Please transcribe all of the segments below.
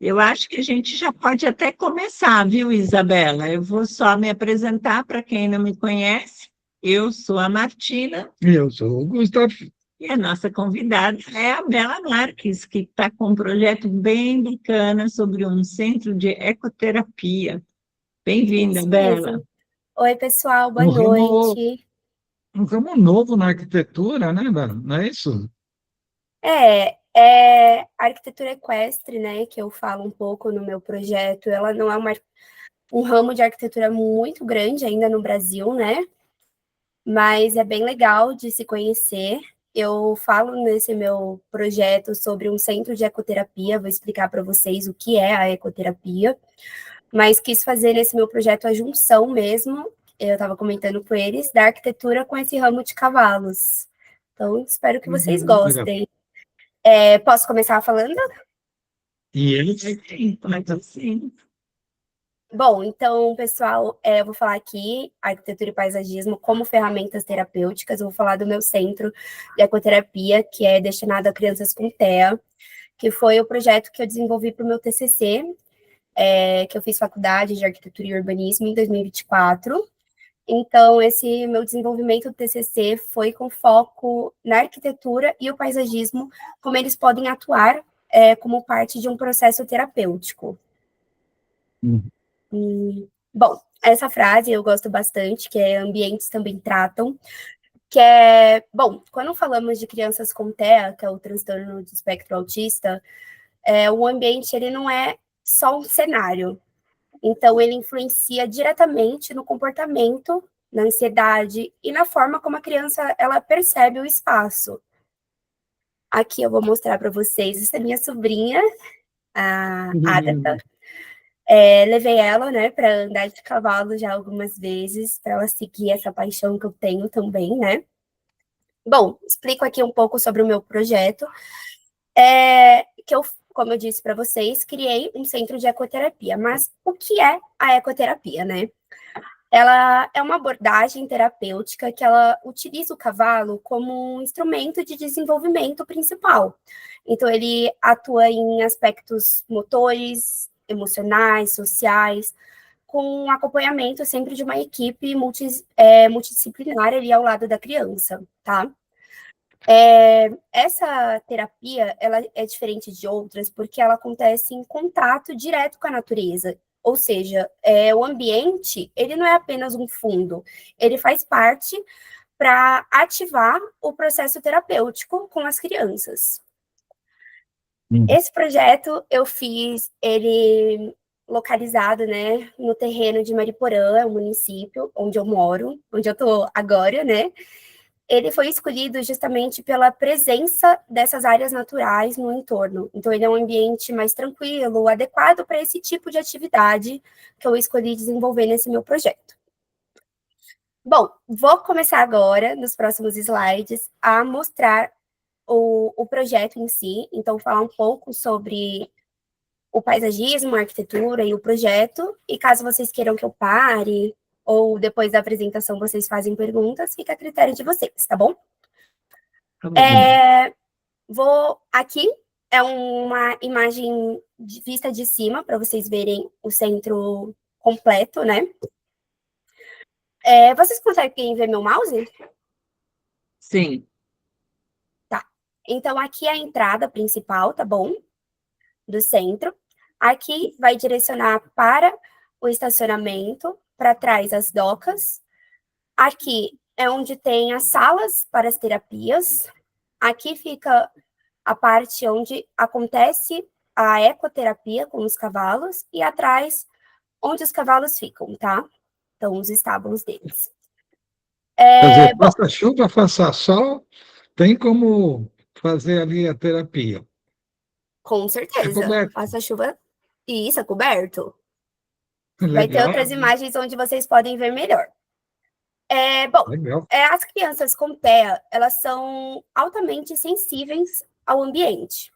Eu acho que a gente já pode até começar, viu, Isabela? Eu vou só me apresentar para quem não me conhece. Eu sou a Martina Eu sou o Gustavo. e a nossa convidada é a Bela Marques, que está com um projeto bem bacana sobre um centro de ecoterapia. Bem-vinda, Isso Bela. mesmo. Oi, pessoal, boa Um ramo, noite. um ramo novo na arquitetura, né, Dana? Não é isso? É a arquitetura equestre, né, que eu falo um pouco no meu projeto. Ela não é um ramo de arquitetura muito grande ainda no Brasil, né? Mas é bem legal de se conhecer. Eu falo nesse meu projeto sobre um centro de ecoterapia, vou explicar para vocês o que é a ecoterapia, mas quis fazer nesse meu projeto a junção mesmo, eu estava comentando com eles, da arquitetura com esse ramo de cavalos. Então, espero que vocês Legal. gostem. Posso começar falando? E ele, Sim, mas assim, Bom, então, pessoal, eu vou falar aqui arquitetura e paisagismo como ferramentas terapêuticas. Eu vou falar do meu centro de ecoterapia, que é destinado a crianças com TEA, que foi o projeto que eu desenvolvi para o meu TCC, que eu fiz faculdade de arquitetura e urbanismo em 2024. Então, esse meu desenvolvimento do TCC foi com foco na arquitetura e o paisagismo, como eles podem atuar como parte de um processo terapêutico. Bom, essa frase eu gosto bastante, que é ambientes também tratam, que é, bom, quando falamos de crianças com TEA, que é o transtorno do espectro autista, o ambiente ele não é só um cenário, então ele influencia diretamente no comportamento, na ansiedade e na forma como a criança ela percebe o espaço. Aqui eu vou mostrar para vocês, essa é minha sobrinha, a Agatha. Levei ela, né, para andar de cavalo já algumas vezes, para ela seguir essa paixão que eu tenho também, né? Bom, explico aqui um pouco sobre o meu projeto, que eu, como eu disse para vocês, criei um centro de ecoterapia. Mas o que é a ecoterapia, né? Ela é uma abordagem terapêutica que ela utiliza o cavalo como um instrumento de desenvolvimento principal. Então, ele atua em aspectos motores, emocionais, sociais, com acompanhamento sempre de uma equipe multidisciplinar ali ao lado da criança, tá? Essa terapia, ela é diferente de outras porque ela acontece em contato direto com a natureza. Ou seja, o ambiente, ele não é apenas um fundo, ele faz parte para ativar o processo terapêutico com as crianças. Esse projeto eu fiz ele localizado, né, no terreno de Mariporã, o município onde eu moro, onde eu estou agora, né? Ele foi escolhido justamente pela presença dessas áreas naturais no entorno. Então, ele é um ambiente mais tranquilo, adequado para esse tipo de atividade que eu escolhi desenvolver nesse meu projeto. Bom, vou começar agora, nos próximos slides, a mostrar o projeto em si. Então, falar um pouco sobre o paisagismo, a arquitetura e o projeto. E caso vocês queiram que eu pare, ou depois da apresentação vocês fazem perguntas, fica a critério de vocês, tá bom? tá bom. Aqui é uma imagem vista de cima, para vocês verem o centro completo, né? Vocês conseguem ver meu mouse? Sim, Tá. Então, aqui é a entrada principal, tá bom? Do centro. Aqui vai direcionar para o estacionamento, para trás as docas. Aqui é onde tem as salas para as terapias. Aqui fica a parte onde acontece a ecoterapia com os cavalos e atrás onde os cavalos ficam, tá? Então, os estábulos deles. quer dizer, Bom, faça chuva, faça sol, tem como fazer ali a terapia. com É certeza. coberto. Faça chuva. E isso, é coberto. Vai ter Legal, outras imagens onde vocês podem ver melhor. Bom, legal. as crianças com TEA, elas são altamente sensíveis ao ambiente.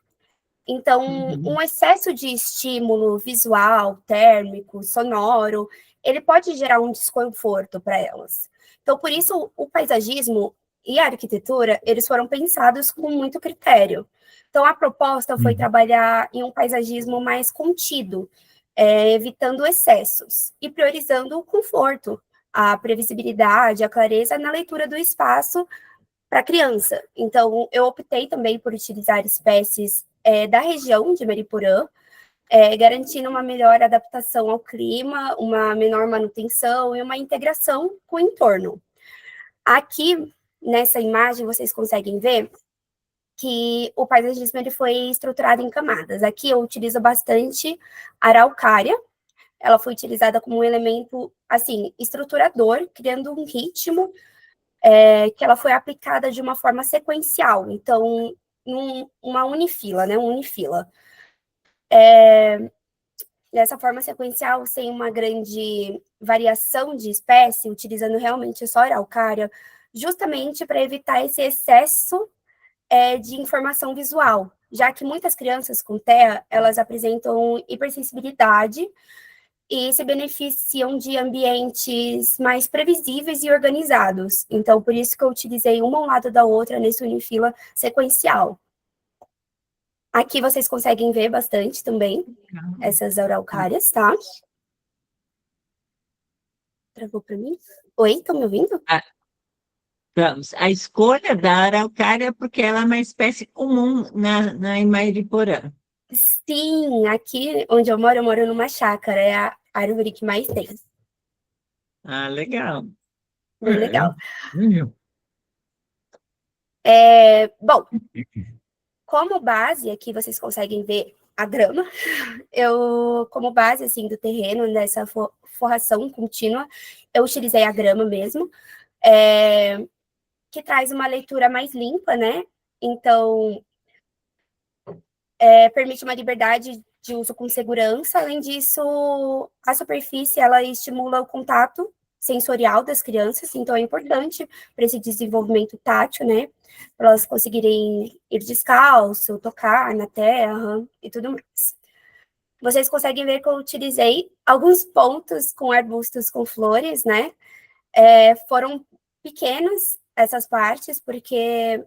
Então, um excesso de estímulo visual, térmico, sonoro, ele pode gerar um desconforto para elas. Então, por isso, o paisagismo, e arquitetura, eles foram pensados com muito critério. Então, a proposta foi trabalhar em um paisagismo mais contido, evitando excessos e priorizando o conforto, a previsibilidade, a clareza na leitura do espaço para a criança. Então, eu optei também por utilizar espécies da região de Mariporã, garantindo uma melhor adaptação ao clima, uma menor manutenção e uma integração com o entorno. Aqui, nessa imagem, vocês conseguem ver que o paisagismo ele foi estruturado em camadas. Aqui eu utilizo bastante araucária, ela foi utilizada como um elemento, assim, estruturador, criando um ritmo que ela foi aplicada de uma forma sequencial, então, uma unifila, né, um unifila. Dessa forma sequencial, sem uma grande variação de espécie, utilizando realmente só araucária, justamente para evitar esse excesso de informação visual, já que muitas crianças com TEA, elas apresentam hipersensibilidade e se beneficiam de ambientes mais previsíveis e organizados. Então, por isso que eu utilizei uma ao lado da outra nesse unifila sequencial. Aqui vocês conseguem ver bastante também essas araucárias, tá? Travou para mim? Oi, estão me ouvindo? Vamos. A escolha da araucária é porque ela é uma espécie comum em Mariporã. Sim, aqui onde eu moro numa chácara, é a árvore que mais tem. Ah, legal. Bem legal. Bom, como base, aqui vocês conseguem ver a grama, como base, assim, do terreno, nessa forração contínua, eu utilizei a grama mesmo, que traz uma leitura mais limpa, né? Então, permite uma liberdade de uso com segurança. Além disso, a superfície, ela estimula o contato sensorial das crianças, então é importante para esse desenvolvimento tátil, né? Para elas conseguirem ir descalço, tocar na terra e tudo mais. Vocês conseguem ver que eu utilizei alguns pontos com arbustos com flores, né? Foram pequenas essas partes, porque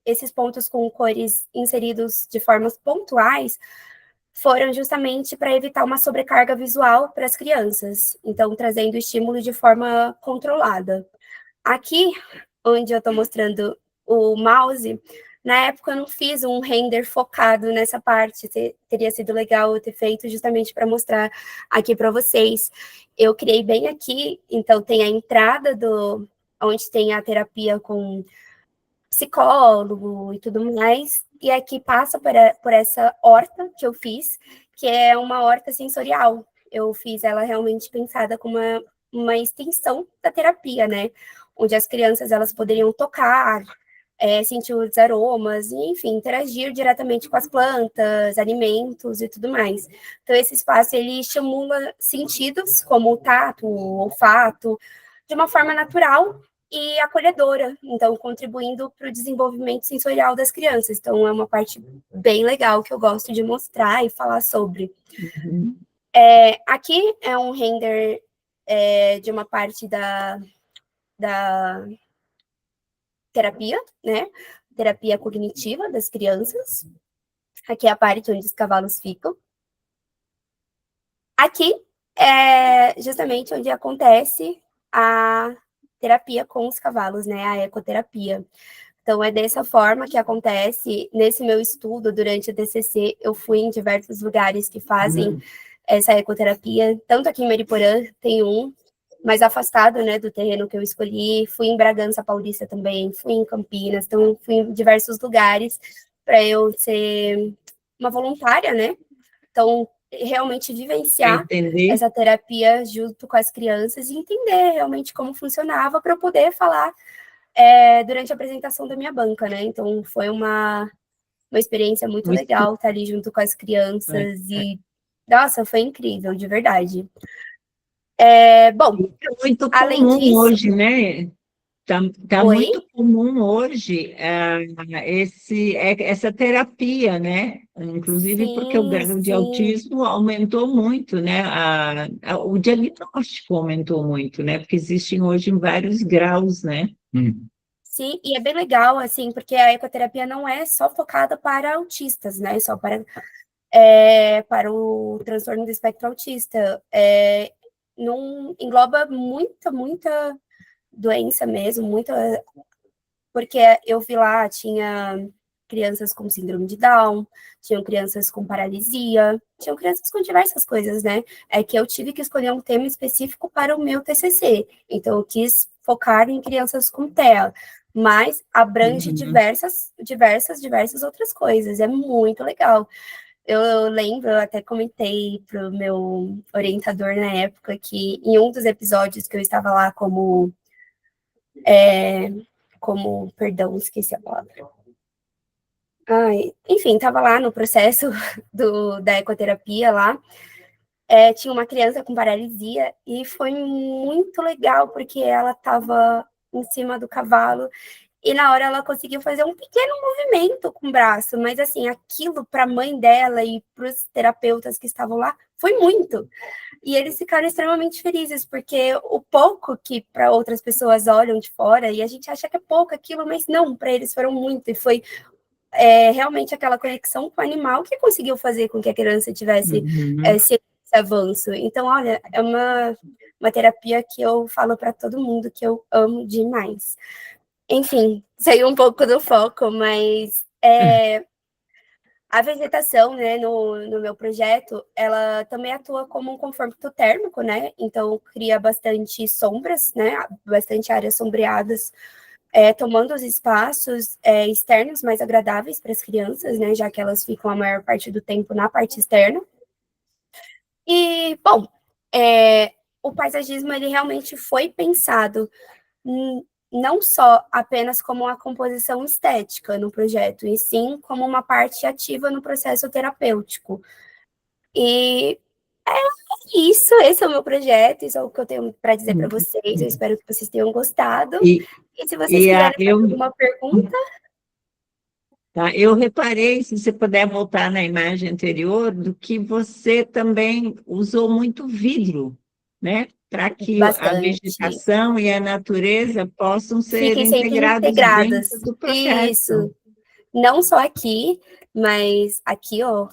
esses pontos com cores inseridos de formas pontuais foram justamente para evitar uma sobrecarga visual para as crianças, então trazendo estímulo de forma controlada. Aqui, onde eu estou mostrando o mouse, na época eu não fiz um render focado nessa parte, teria sido legal eu ter feito justamente para mostrar aqui para vocês. Eu criei bem aqui, então tem a entrada onde tem a terapia com psicólogo e tudo mais, e aqui passa por essa horta que eu fiz, que é uma horta sensorial. Eu fiz ela realmente pensada como uma extensão da terapia, né? Onde as crianças elas poderiam tocar, sentir os aromas, e, enfim, interagir diretamente com as plantas, alimentos e tudo mais. Então, esse espaço, ele estimula sentidos, como o tato, o olfato, de uma forma natural e acolhedora, então, contribuindo para o desenvolvimento sensorial das crianças. Então, é uma parte bem legal que eu gosto de mostrar e falar sobre. Uhum. Aqui é um render de uma parte da terapia, né? Terapia cognitiva das crianças. Aqui é a parte onde os cavalos ficam. Aqui é justamente onde acontece a terapia com os cavalos, né? A ecoterapia. Então, é dessa forma que acontece. Nesse meu estudo, durante o TCC, eu fui em diversos lugares que fazem essa ecoterapia. Tanto aqui em Mariporã, tem um, mais afastado, né, do terreno que eu escolhi. Fui em Bragança Paulista também, fui em Campinas. Então, fui em diversos lugares para eu ser uma voluntária, né? Então, realmente vivenciar essa terapia junto com as crianças e entender realmente como funcionava para eu poder falar durante a apresentação da minha banca, né? Então, foi uma experiência muito legal estar ali junto com as crianças e, nossa, foi incrível, de verdade. Bom, é muito além comum disso... hoje, né? Tá muito comum hoje essa terapia, né? Inclusive porque o grau de autismo aumentou muito, né? O diagnóstico aumentou muito, né? Porque existem hoje vários graus, né? Sim, e é bem legal, assim, porque a ecoterapia não é só focada para autistas, né? Só para o transtorno do espectro autista. Não engloba muita doença mesmo, porque eu vi lá, tinha crianças com síndrome de Down, tinham crianças com paralisia, tinham crianças com diversas coisas, né? É que eu tive que escolher um tema específico para o meu TCC, então eu quis focar em crianças com TEA, mas abrange diversas outras coisas, é muito legal. Eu lembro, eu até comentei para o meu orientador na época que em um dos episódios que eu estava lá perdão, esqueci a palavra. Enfim, estava lá no processo da ecoterapia lá, tinha uma criança com paralisia e foi muito legal, porque ela estava em cima do cavalo e na hora ela conseguiu fazer um pequeno movimento com o braço, mas assim, aquilo para a mãe dela e para os terapeutas que estavam lá foi muito. E eles ficaram extremamente felizes, porque o pouco que para outras pessoas olham de fora, e a gente acha que é pouco aquilo, mas não, para eles foram muito, e foi realmente aquela conexão com o animal que conseguiu fazer com que a criança tivesse esse avanço. Então, olha, é uma terapia que eu falo para todo mundo que eu amo demais. Enfim, saiu um pouco do foco, mas a vegetação, né, no meu projeto, ela também atua como um conforto térmico, né? Então, cria bastante sombras, né? Bastante áreas sombreadas, tomando os espaços externos mais agradáveis para as crianças, né? Já que elas ficam a maior parte do tempo na parte externa. E, bom, o paisagismo, ele realmente foi pensado não só apenas como uma composição estética no projeto, e sim como uma parte ativa no processo terapêutico. E isso, esse é o meu projeto, isso é o que eu tenho para dizer para vocês, eu espero que vocês tenham gostado. E se vocês quiserem fazer alguma pergunta... Tá, eu reparei, se você puder voltar na imagem anterior, do que você também usou muito vidro, né? Para que a vegetação e a natureza possam ser fiquem sempre integradas dentro do projeto. Isso. Não só aqui, mas aqui, ó,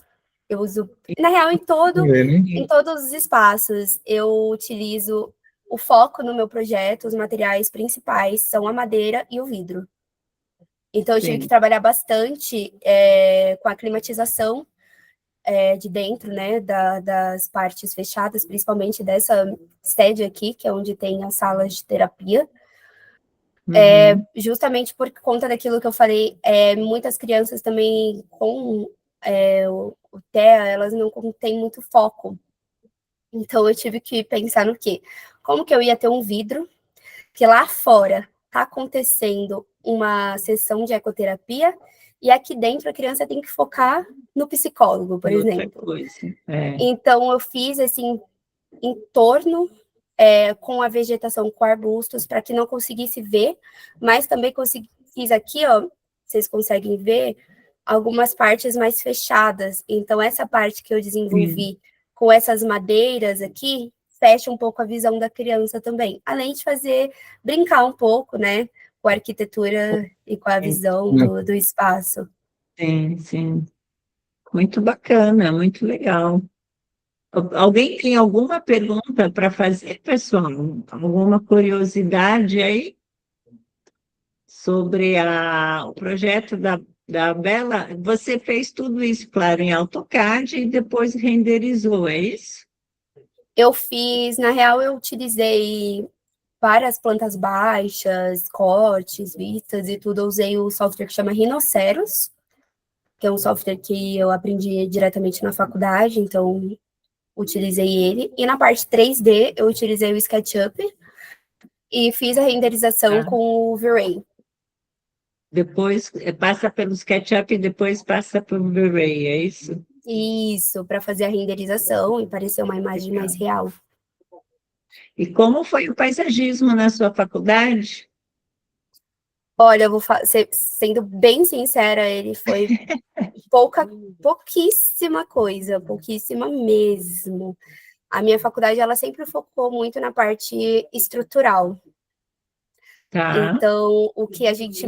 eu uso, na real, em todos os espaços, eu utilizo o foco no meu projeto, os materiais principais são a madeira e o vidro. Então, eu tive que trabalhar bastante com a climatização de dentro, né, das partes fechadas, principalmente dessa sede aqui, que é onde tem as salas de terapia. Justamente por conta daquilo que eu falei, muitas crianças também com o TEA, elas não têm muito foco. Então, eu tive que pensar no quê? Como que eu ia ter um vidro que lá fora está acontecendo uma sessão de ecoterapia e aqui dentro a criança tem que focar no psicólogo, por exemplo. Então, eu fiz esse entorno com a vegetação, com arbustos, para que não conseguisse ver, mas também fiz aqui, ó, vocês conseguem ver, algumas partes mais fechadas. Então, essa parte que eu desenvolvi com essas madeiras aqui, fecha um pouco a visão da criança também. Além de brincar um pouco, né, com a arquitetura e com a visão do espaço. Sim. Muito bacana, muito legal. Alguém tem alguma pergunta para fazer, pessoal? Alguma curiosidade aí sobre o projeto da Bela? Você fez tudo isso, claro, em AutoCAD e depois renderizou, é isso? Eu fiz, na real, eu utilizei várias plantas baixas, cortes, vistas e tudo. Eu usei o software que chama Rhinoceros, que é um software que eu aprendi diretamente na faculdade, então utilizei ele. E na parte 3D, eu utilizei o SketchUp e fiz a renderização com o V-Ray. Depois passa pelo SketchUp e depois passa pelo V-Ray, é isso? Isso, para fazer a renderização e parecer uma imagem mais real. E como foi o paisagismo na sua faculdade? Olha, eu vou sendo bem sincera, ele foi pouquíssima coisa, pouquíssima mesmo. A minha faculdade, ela sempre focou muito na parte estrutural. Tá. Então, o que a gente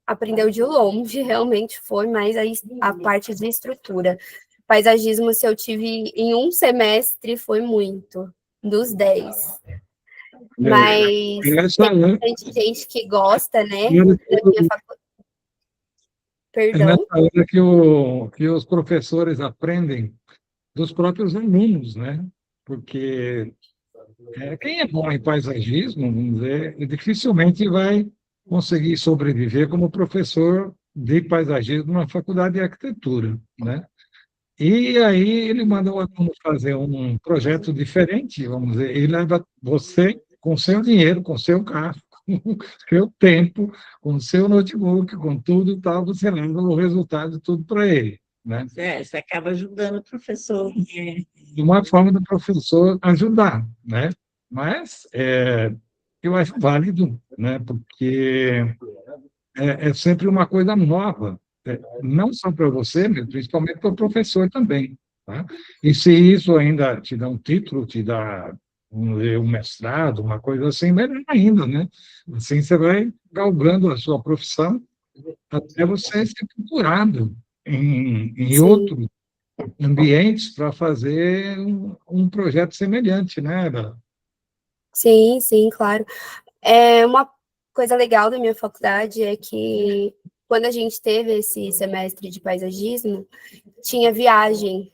aprendeu de longe realmente foi mais a parte de estrutura. Paisagismo, se eu tive em um semestre, foi muito, dos 10. Mas Essa tem bastante gente que gosta, né, é, da minha faculdade. é nessa Perdão? hora que os professores aprendem dos próprios alunos, né? Porque quem é bom em paisagismo, vamos dizer, dificilmente vai conseguir sobreviver como professor de paisagismo na faculdade de arquitetura, né? E aí ele manda o aluno fazer um projeto diferente, vamos dizer, e leva você com seu dinheiro, com seu carro, com seu tempo, com seu notebook, com tudo e tal, você leva o resultado tudo para ele, né? Você acaba ajudando o professor. De uma forma do professor ajudar, né? Mas eu acho válido, né? Porque é sempre uma coisa nova, não só para você, mas principalmente para o professor também, tá? E se isso ainda te dá um título, te dá um mestrado, uma coisa assim, melhor ainda, né? Assim você vai galgando a sua profissão até você ser procurado em Sim, outros ambientes para fazer um projeto semelhante, né, Bela? sim, sim, claro. Uma coisa legal da minha faculdade é que quando a gente teve esse semestre de paisagismo, tinha viagem.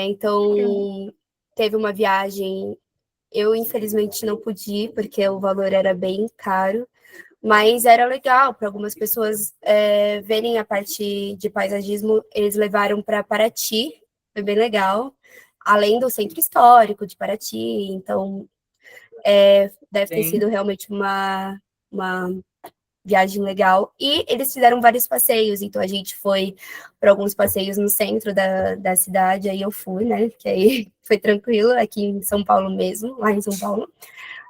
Então, teve uma viagem. Eu, infelizmente, não pude ir, porque o valor era bem caro, mas era legal para algumas pessoas verem a parte de paisagismo. Eles levaram para Paraty, foi bem legal, além do centro histórico de Paraty. Então, deve ter Sim. sido realmente uma viagem legal. E eles fizeram vários passeios, então a gente foi para alguns passeios no centro da cidade, aí eu fui, né? Que aí foi tranquilo, aqui em São Paulo mesmo, lá em São Paulo.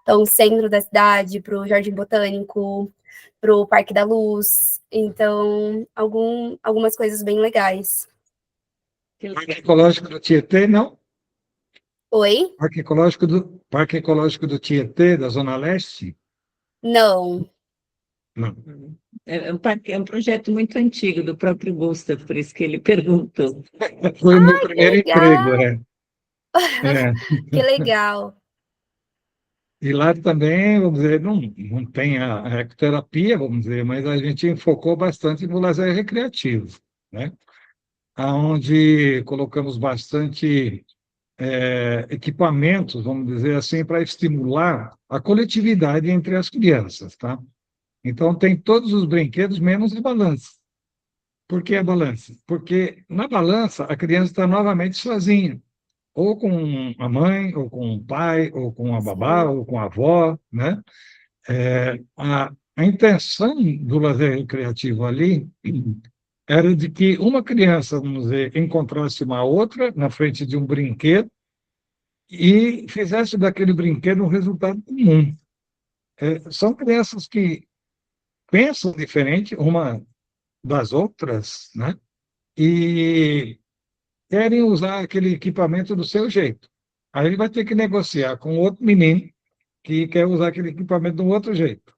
Então, centro da cidade, para o Jardim Botânico, para o Parque da Luz. Então, algumas coisas bem legais. Parque Ecológico do Tietê, não? Oi? Parque Ecológico do Tietê, da Zona Leste? Não. Não. É um projeto muito antigo, do próprio Gustav, por isso que ele perguntou. Foi o meu Que primeiro emprego, legal! É. Que legal. E lá também, vamos dizer, não tem a ecoterapia, vamos dizer, mas a gente focou bastante no lazer recreativo, né? Onde colocamos bastante equipamentos, vamos dizer assim, para estimular a coletividade entre as crianças, tá? Então, tem todos os brinquedos, menos a balança. Por que a balança? Porque na balança a criança está novamente sozinha, ou com a mãe, ou com o pai, ou com a babá, Sim, ou com a avó, né? A intenção do lazer recreativo ali era de que uma criança, vamos dizer, encontrasse uma outra na frente de um brinquedo e fizesse daquele brinquedo um resultado comum. São crianças que pensam diferente uma das outras, né? E querem usar aquele equipamento do seu jeito. Aí ele vai ter que negociar com outro menino que quer usar aquele equipamento de um outro jeito.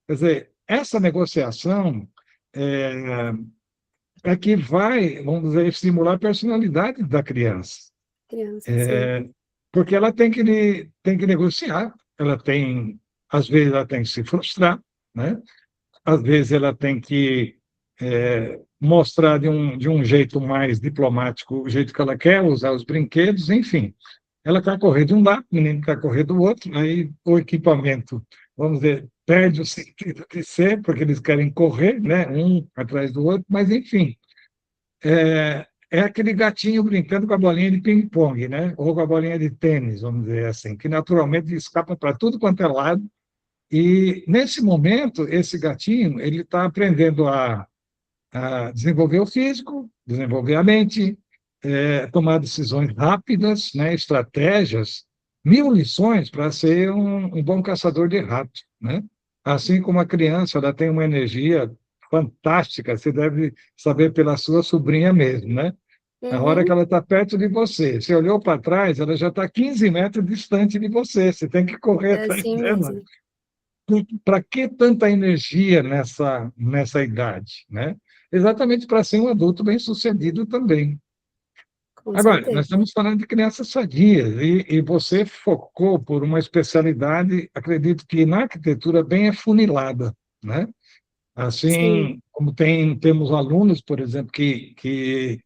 Quer dizer, essa negociação é, é que vai, vamos dizer, estimular a personalidade da criança. criança, sim. Porque ela tem que negociar, às vezes ela tem que se frustrar, né? Às vezes ela tem que mostrar de um jeito mais diplomático o jeito que ela quer usar os brinquedos, enfim. Ela quer correr de um lado, o menino quer correr do outro, aí o equipamento, vamos dizer, perde o sentido de ser, porque eles querem correr, né, um atrás do outro, mas enfim, é aquele gatinho brincando com a bolinha de ping-pong, né, ou com a bolinha de tênis, vamos dizer assim, que naturalmente escapa para tudo quanto é lado, e nesse momento, esse gatinho, ele está aprendendo a desenvolver o físico, desenvolver a mente, tomar decisões rápidas, né, estratégias, mil lições para ser um bom caçador de rato, né? Assim como a criança, ela tem uma energia fantástica, você deve saber pela sua sobrinha mesmo, né? Na hora que Uhum, ela está perto de você, você olhou para trás, ela já está 15 metros distante de você, você tem que correr é atrás assim dela mesmo. para que tanta energia nessa idade, né? Exatamente para ser um adulto bem-sucedido também. Com Agora, nós certeza. estamos falando de crianças sadias, e você focou por uma especialidade, acredito que na arquitetura, bem afunilada, né? Sim. Assim, como temos alunos, por exemplo, que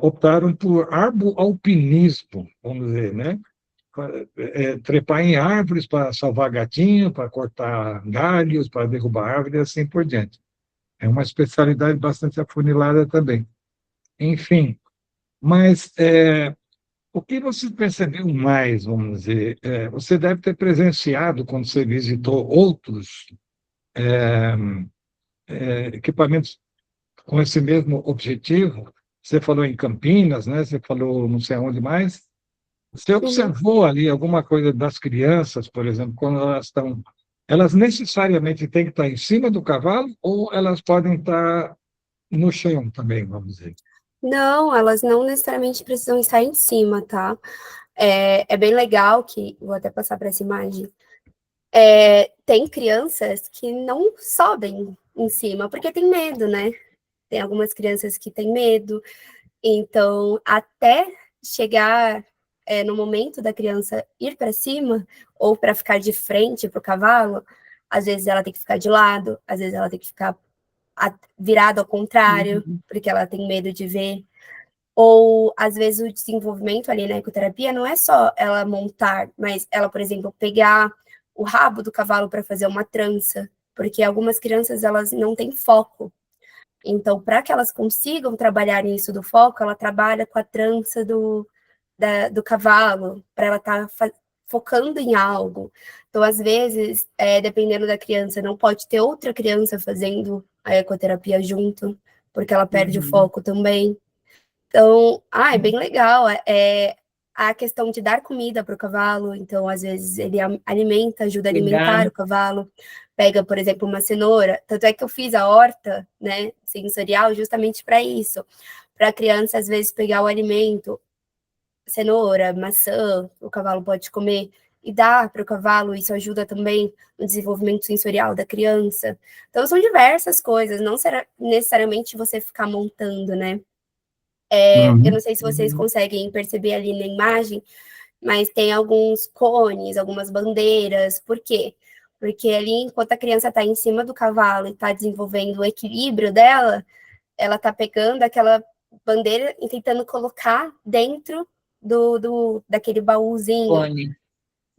optaram por arboalpinismo, vamos dizer, né? Trepar em árvores para salvar gatinho, para cortar galhos, para derrubar árvores e assim por diante. É uma especialidade bastante afunilada também. Enfim, mas o que você percebeu mais, vamos dizer, você deve ter presenciado, quando você visitou outros equipamentos com esse mesmo objetivo. Você falou em Campinas, né? Você falou não sei aonde mais. Você Uhum. observou ali alguma coisa das crianças, por exemplo, quando elas estão. Elas necessariamente têm que estar em cima do cavalo ou elas podem estar no chão também, vamos dizer? Não, elas não necessariamente precisam estar em cima, tá? É bem legal que, vou até passar para essa imagem, tem crianças que não sobem em cima, porque tem medo, né? Tem algumas crianças que têm medo, então até chegar no momento da criança ir para cima, ou para ficar de frente para o cavalo, às vezes ela tem que ficar de lado, às vezes ela tem que ficar virada ao contrário, Uhum. porque ela tem medo de ver. Ou, às vezes, o desenvolvimento ali na ecoterapia não é só ela montar, mas ela, por exemplo, pegar o rabo do cavalo para fazer uma trança, porque algumas crianças, elas não têm foco. Então, para que elas consigam trabalhar nisso do foco, ela trabalha com a trança do cavalo, para ela estar focando em algo. Então, às vezes, dependendo da criança, não pode ter outra criança fazendo a ecoterapia junto, porque ela perde o Uhum. foco também. Então, é bem legal. A questão de dar comida para o cavalo, então, às vezes, ele alimenta, ajuda a alimentar Cuidar. o cavalo. Pega, por exemplo, uma cenoura. Tanto é que eu fiz a horta, né, sensorial, justamente para isso. Para a criança, às vezes, pegar o alimento, cenoura, maçã, o cavalo pode comer, e dar para o cavalo, isso ajuda também no desenvolvimento sensorial da criança. Então, são diversas coisas, não necessariamente você ficar montando, né? Eu Uhum. não sei se vocês Uhum. conseguem perceber ali na imagem, mas tem alguns cones, algumas bandeiras. Por quê? Porque ali, enquanto a criança está em cima do cavalo e está desenvolvendo o equilíbrio dela, ela está pegando aquela bandeira e tentando colocar dentro daquele baúzinho, Fone.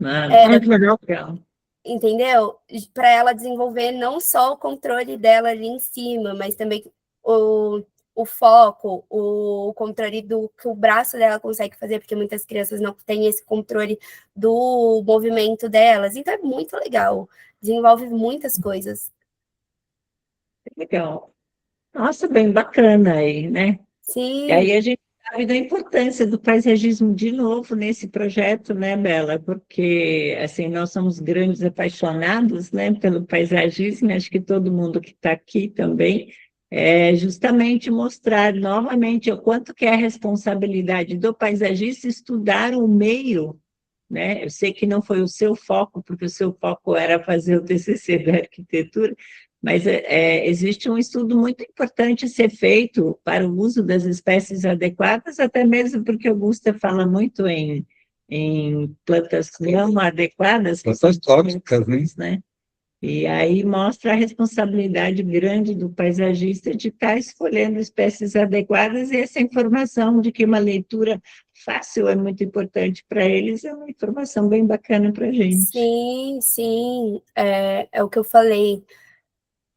Ah, Ah, que legal. legal. entendeu? Para ela desenvolver não só o controle dela ali em cima, mas também o, o foco, o controle do que o braço dela consegue fazer, porque muitas crianças não têm esse controle do movimento delas. Então é muito legal, desenvolve muitas coisas. Legal. Nossa, bem bacana aí, né? E Sim, aí a gente sabe da importância do paisagismo de novo nesse projeto, né, Bela? Porque, assim, nós somos grandes apaixonados, né, pelo paisagismo, acho que todo mundo que está aqui também, é justamente mostrar novamente o quanto que é a responsabilidade do paisagista estudar o meio, né? Eu sei que não foi o seu foco, porque o seu foco era fazer o TCC da arquitetura, mas existe um estudo muito importante a ser feito para o uso das espécies adequadas, até mesmo porque Augusta fala muito em plantas não adequadas, que são Plantas tóxicas, né? tóxicas, né? E aí mostra a responsabilidade grande do paisagista de estar escolhendo espécies adequadas, e essa informação de que uma leitura fácil é muito importante para eles é uma informação bem bacana para a gente. sim, sim. É o que eu falei.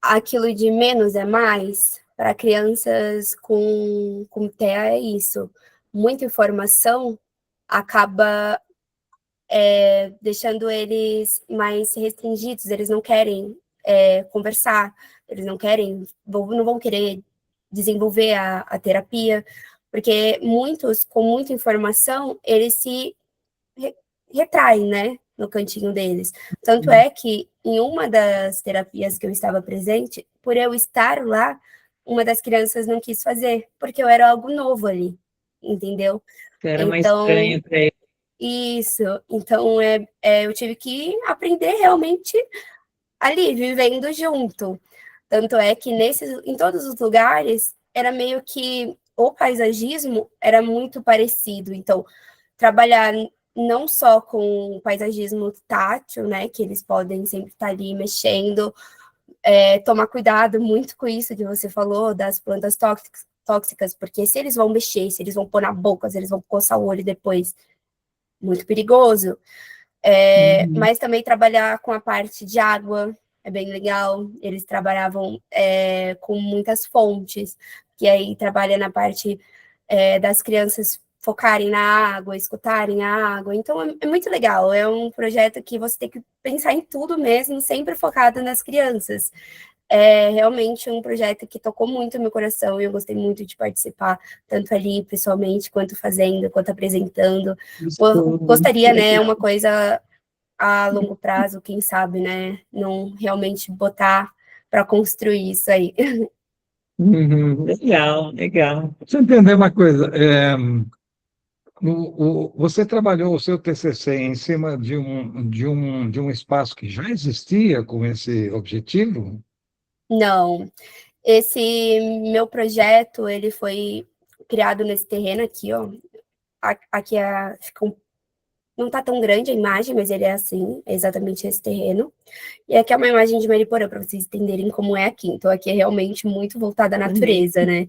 Aquilo de menos é mais, para crianças com TEA é isso. Muita informação acaba deixando eles mais restringidos, eles não querem conversar, eles não vão querer desenvolver a terapia, porque muitos, com muita informação, eles se retraem, né, no cantinho deles. Tanto é que em uma das terapias que eu estava presente, por eu estar lá, uma das crianças não quis fazer, porque eu era algo novo ali, entendeu? Era uma Então, estranha para ele. isso. Então, eu tive que aprender realmente ali, vivendo junto. Tanto é que em todos os lugares, era meio que o paisagismo era muito parecido. Então, trabalhar não só com o paisagismo tátil, né, que eles podem sempre estar ali mexendo, tomar cuidado muito com isso que você falou, das plantas tóxicas, porque se eles vão mexer, se eles vão pôr na boca, se eles vão coçar o olho depois, muito perigoso. Mas também trabalhar com a parte de água é bem legal. Eles trabalhavam com muitas fontes, que aí trabalha na parte das crianças focarem na água, escutarem a água. Então, é muito legal. É um projeto que você tem que pensar em tudo mesmo, sempre focado nas crianças. É realmente um projeto que tocou muito meu coração e eu gostei muito de participar, tanto ali pessoalmente, quanto fazendo, quanto apresentando. Gostaria, né, uma coisa a longo prazo, quem sabe, né, não realmente botar para construir isso aí. Legal, legal. Deixa eu entender uma coisa. Você trabalhou o seu TCC em cima de um espaço que já existia com esse objetivo? Não, esse meu projeto, ele foi criado nesse terreno aqui, ó. Aqui não tá tão grande a imagem, mas ele é assim, é exatamente esse terreno. E aqui é uma imagem de Mariporã, para vocês entenderem como é aqui. Então, aqui é realmente muito voltada à natureza, né?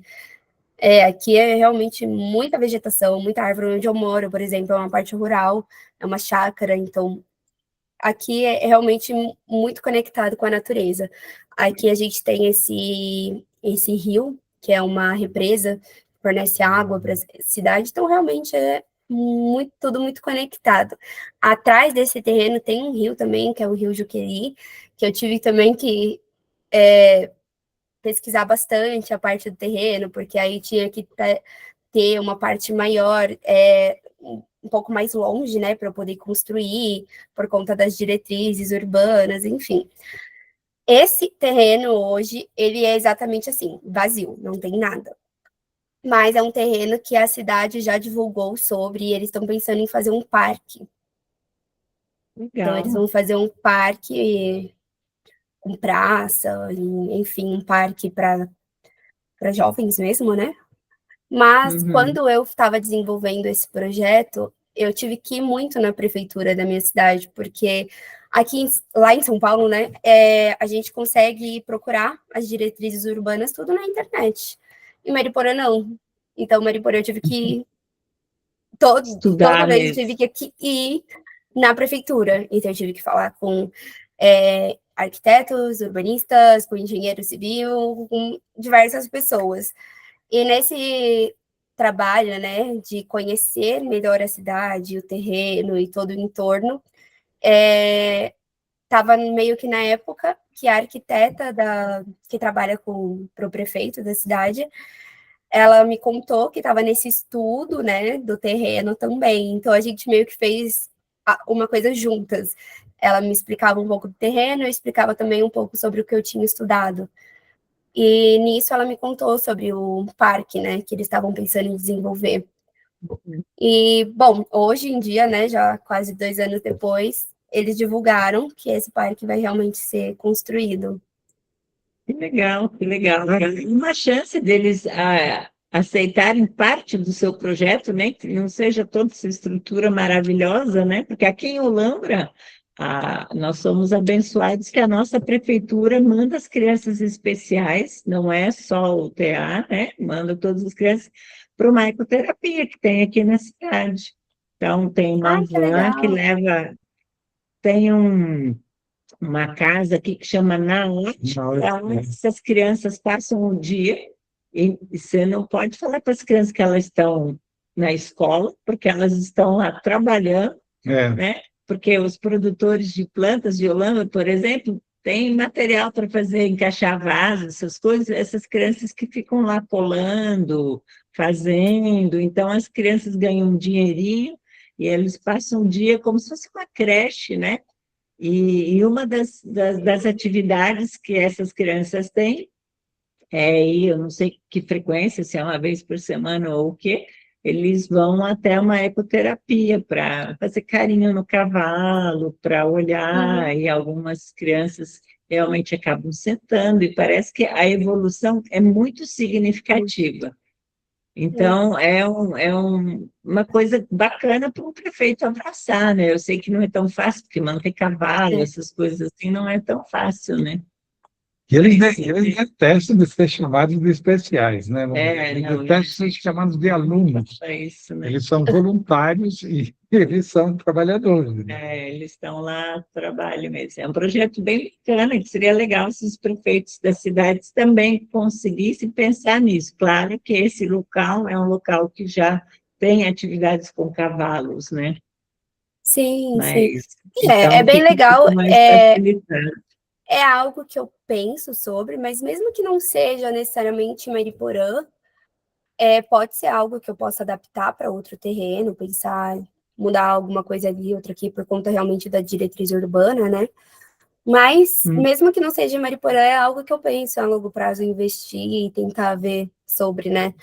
Aqui é realmente muita vegetação, muita árvore. Onde eu moro, por exemplo, é uma parte rural, é uma chácara, então aqui é realmente muito conectado com a natureza. Aqui a gente tem esse rio, que é uma represa, que fornece água para a cidade, então realmente é tudo muito conectado. Atrás desse terreno tem um rio também, que é o Rio Juqueri, que eu tive também que pesquisar bastante a parte do terreno, porque aí tinha que ter uma parte maior, um pouco mais longe, né, para eu poder construir, por conta das diretrizes urbanas, enfim. Esse terreno hoje, ele é exatamente assim, vazio, não tem nada. Mas é um terreno que a cidade já divulgou sobre, e eles estão pensando em fazer um parque. Então, eles Legal. vão fazer um parque com praça, enfim, um parque para jovens mesmo, né? Mas quando eu estava desenvolvendo esse projeto, eu tive que ir muito na prefeitura da minha cidade, porque lá em São Paulo, né, a gente consegue procurar as diretrizes urbanas tudo na internet. Em Mariporã, não. Então, Mariporã, eu tive que toda Estudar vez eu mesmo. tive que ir na prefeitura. Então, eu tive que falar com arquitetos, urbanistas, com engenheiro civil, com diversas pessoas. E nesse trabalho, né, de conhecer melhor a cidade, o terreno e todo o entorno, estava meio que na época que a arquiteta que trabalha para o prefeito da cidade, ela me contou que estava nesse estudo, né, do terreno também. Então a gente meio que fez uma coisa juntas. Ela me explicava um pouco do terreno, eu explicava também um pouco sobre o que eu tinha estudado. E nisso ela me contou sobre o parque, né, que eles estavam pensando em desenvolver. E, bom, hoje em dia, né, já quase 2 anos depois, eles divulgaram que esse parque vai realmente ser construído. Que legal, que legal. Uma chance deles aceitarem parte do seu projeto, né? Que não seja toda essa estrutura maravilhosa, né? Porque aqui em Olambra, nós somos abençoados que a nossa prefeitura manda as crianças especiais, não é só o TA, né? Manda todas as crianças para uma ecoterapia que tem aqui na cidade. Então, tem uma Ai, que van que legal! leva, tem uma casa aqui que chama Naote, onde essas crianças passam o dia e você não pode falar para as crianças que elas estão na escola, porque elas estão lá trabalhando, né? Porque os produtores de plantas de Holanda, por exemplo, têm material para fazer, encaixar vasos, essas coisas, essas crianças que ficam lá colando, fazendo, então as crianças ganham um dinheirinho e eles passam o dia como se fosse uma creche, né? E uma das atividades que essas crianças têm eu não sei que frequência, se é uma vez por semana ou o quê, eles vão até uma ecoterapia para fazer carinho no cavalo, para olhar, e algumas crianças realmente acabam sentando, e parece que a evolução é muito significativa. Então, uma coisa bacana para um prefeito abraçar, né? Eu sei que não é tão fácil, porque manter cavalo, É. essas coisas assim, não é tão fácil, né? E eles detestam de ser chamados de especiais, né? Eles Não, detestam de ser chamados de alunos. é isso, né? Eles são voluntários e eles são trabalhadores, né? Eles estão lá, trabalho mesmo. É um projeto bem bacana, que seria legal se os prefeitos das cidades também conseguissem pensar nisso. Claro que esse local é um local que já tem atividades com cavalos, né? Sim, sim. Mas, É então, bem fica um legal, pouco mais facilitado. é algo que eu penso sobre, mas mesmo que não seja necessariamente Mariporã, pode ser algo que eu possa adaptar para outro terreno, pensar, mudar alguma coisa ali, outra aqui, por conta realmente da diretriz urbana, né? Mas, mesmo que não seja Mariporã, é algo que eu penso a longo prazo investir e tentar ver sobre, né?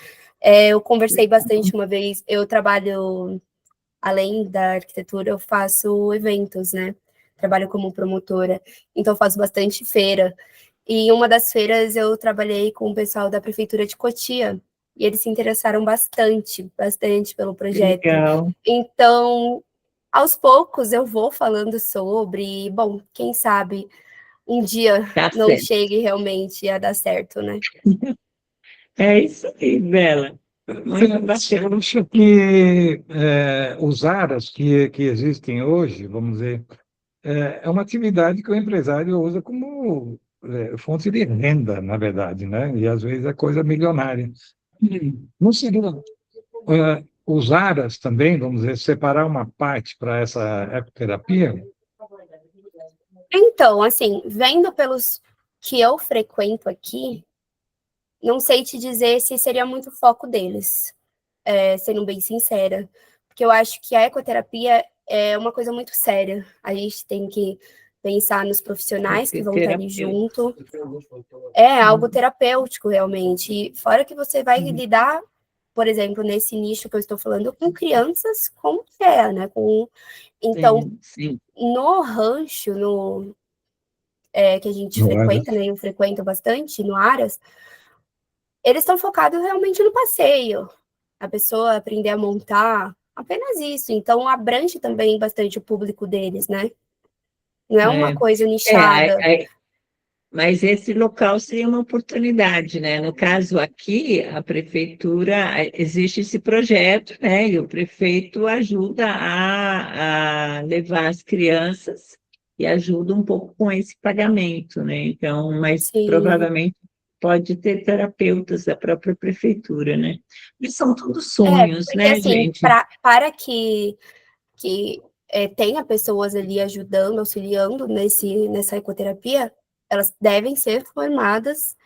Eu conversei bastante uma vez, eu trabalho, além da arquitetura, eu faço eventos, né? Trabalho como promotora, então eu faço bastante feira. E em uma das feiras eu trabalhei com o pessoal da prefeitura de Cotia, e eles se interessaram bastante, bastante pelo projeto. Legal, Então, aos poucos eu vou falando sobre, bom, quem sabe um dia tá não certo. chegue realmente a dar certo, né? É isso aí, Bela. Muito Eu bacana. acho que os aras que existem hoje, vamos dizer, é uma atividade que o empresário usa como fonte de renda, na verdade, né? E às vezes é coisa milionária. Não seria os aras também, vamos dizer, separar uma parte para essa ecoterapia? Então, assim, vendo pelos que eu frequento aqui, não sei te dizer se seria muito foco deles, sendo bem sincera, porque eu acho que a ecoterapia é uma coisa muito séria. A gente tem que pensar nos Tem que profissionais que ser vão estar ali terapeuta. junto. É algo terapêutico, realmente. E fora que você vai lidar, por exemplo, nesse nicho que eu estou falando, com crianças com TEA, né? Então, Sim, sim. no rancho, que a gente No frequenta, aras. né? Eu frequento bastante, no Aras, eles estão focados realmente no passeio. A pessoa aprender a montar, apenas isso. Então, abrange também bastante o público deles, né? Não é uma É, coisa é, nichada. mas esse local seria uma oportunidade, né? No caso aqui, a prefeitura, existe esse projeto, né? E o prefeito ajuda a levar as crianças e ajuda um pouco com esse pagamento, né? Então, mas Sim. provavelmente pode ter terapeutas da própria prefeitura, né? E são todos sonhos, Porque né, assim, gente? para que tenha pessoas ali ajudando, auxiliando nessa ecoterapia, elas devem ser formadas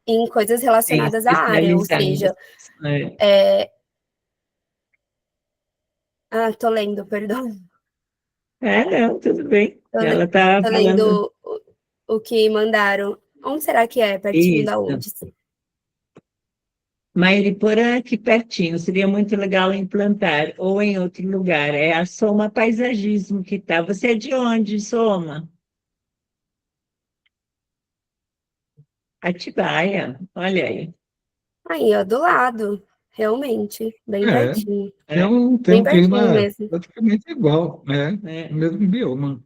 em coisas Sim, relacionadas à área, ou especializadas. seja, É, tô lendo, perdão, não, tudo bem. tô, Ela le- está tô falando lendo o que mandaram. Onde será que é? Pertinho da isso. onde? Mairiporã, aqui pertinho, seria muito legal implantar, ou em outro lugar. É a Soma Paisagismo que está. Você é de onde, Soma? Atibaia, olha aí. Aí, ó, do lado, realmente, bem É, pertinho, É, tem bem um pertinho clima mesmo. praticamente igual, né? O é, mesmo bioma.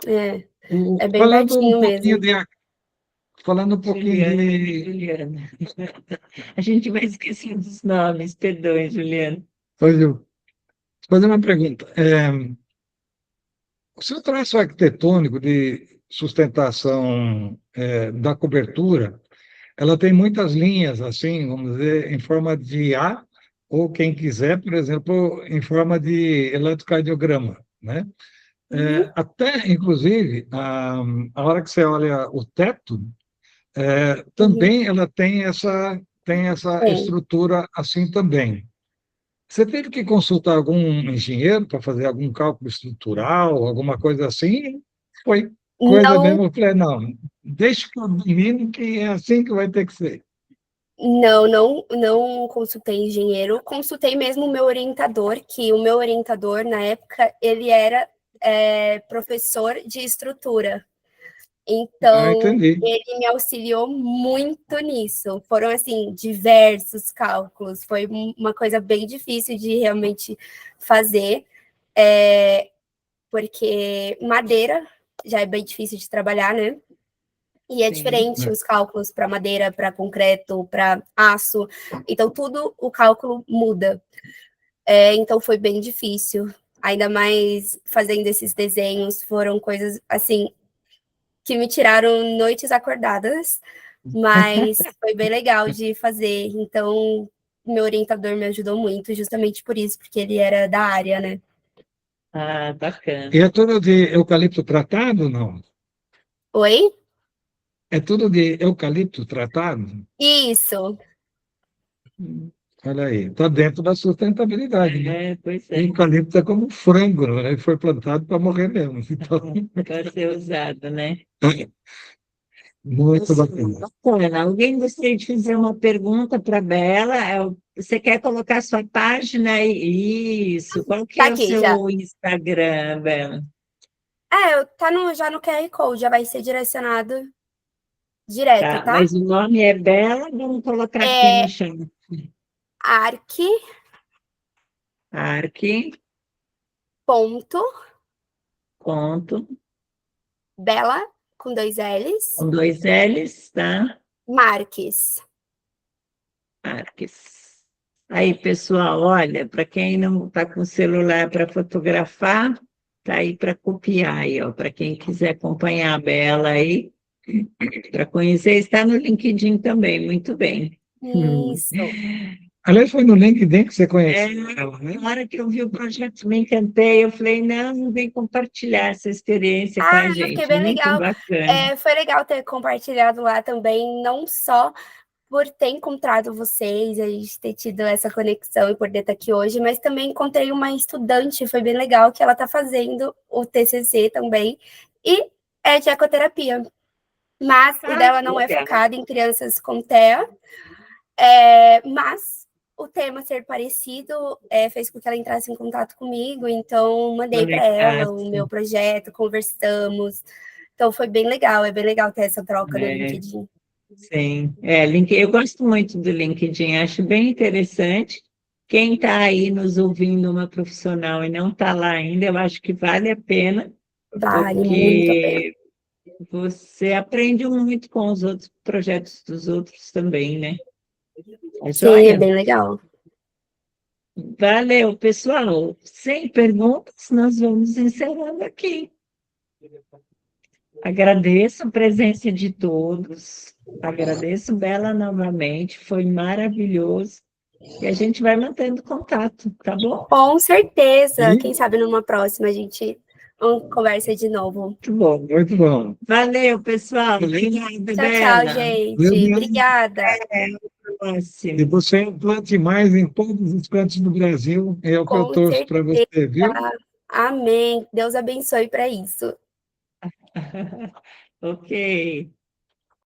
É, é bem Falando um pertinho pouquinho mesmo. de, falando um pouquinho Juliana, de, Juliana. A gente vai esquecendo dos nomes, perdão, Juliana. Pois eu, fazer uma pergunta. O seu traço arquitetônico de sustentação da cobertura, ela tem muitas linhas, assim, vamos dizer, em forma de A, ou quem quiser, por exemplo, em forma de eletrocardiograma, né? Uhum, Até, inclusive, a hora que você olha o teto, uhum, também ela tem essa tem. estrutura assim também. Você teve que consultar algum engenheiro para fazer algum cálculo estrutural, alguma coisa assim? Foi coisa Não, mesmo, eu falei, não, deixa que eu domino que é assim que vai ter que ser. não consultei engenheiro, consultei mesmo o meu orientador, que o meu orientador, na época, ele era professor de estrutura. Então, entendi. ele me auxiliou muito nisso. Foram, assim, diversos cálculos. Foi uma coisa bem difícil de realmente fazer, porque madeira já é bem difícil de trabalhar, né? E é Sim. diferente os cálculos para madeira, para concreto, para aço. Então, tudo o cálculo muda. Então, foi bem difícil. Ainda mais fazendo esses desenhos, foram coisas, assim, que me tiraram noites acordadas, mas foi bem legal de fazer. Então, meu orientador me ajudou muito, justamente por isso, porque ele era da área, né? Ah, bacana. E é tudo de eucalipto tratado, não? Oi? É tudo de eucalipto tratado? Isso. Olha aí, está dentro da sustentabilidade, né? Pois O é. eucalipto é como um frango, né? Ele foi plantado para morrer mesmo. Então, Para ser usado, né? muito bacana. Bacana. Alguém gostaria de fazer uma pergunta para a Bela? Você quer colocar sua página aí? Isso. Qual que Tá é o aqui já. seu Instagram, Bela? Tá já no QR Code, já vai ser direcionado direto, Tá, tá? mas o nome é Bela, vamos colocar aqui no chat. Arque, Arque, ponto, ponto, Bela, com 2 L's, com 2 L's, tá? Marques. Marques. Aí, pessoal, olha, para quem não está com celular para fotografar, tá aí para copiar aí, ó, para quem quiser acompanhar a Bela aí, para conhecer, está no LinkedIn também, muito bem. Isso. Aliás, foi no LinkedIn que você É, conheceu ela, né? na hora que eu vi o projeto, me encantei, eu falei, não, vem compartilhar essa experiência com a Fiquei gente, bem muito legal. bacana. Foi legal ter compartilhado lá também, não só por ter encontrado vocês, a gente ter tido essa conexão e poder estar aqui hoje, mas também encontrei uma estudante, foi bem legal, que ela está fazendo o TCC também, e é de ecoterapia. Mas o Ah, dela não é legal. focado em crianças com TEA, mas o tema ser parecido fez com que ela entrasse em contato comigo, então mandei para ela o meu projeto, conversamos. Então foi bem legal, é bem legal ter essa troca no LinkedIn. Sim, eu gosto muito do LinkedIn, acho bem interessante. Quem está aí nos ouvindo, uma profissional e não está lá ainda, eu acho que vale a pena, Vale muito a pena. porque você aprende muito com os outros projetos dos outros também, né? É Sim, é joia? bem legal. Valeu, pessoal. Sem perguntas, nós vamos encerrando aqui. Agradeço a presença de todos. Agradeço, Bela, novamente. Foi maravilhoso. E a gente vai mantendo contato, tá bom? Com certeza. Quem E sabe numa próxima a gente conversa de novo. muito bom, muito bom. Valeu, pessoal. Obrigada, Tchau, tchau, Bela. gente. Obrigada. Até o próximo. E você implante mais em todos os cantos do Brasil, é o que eu Com torço para certeza. você, viu? Amém. Deus abençoe para isso. Ok.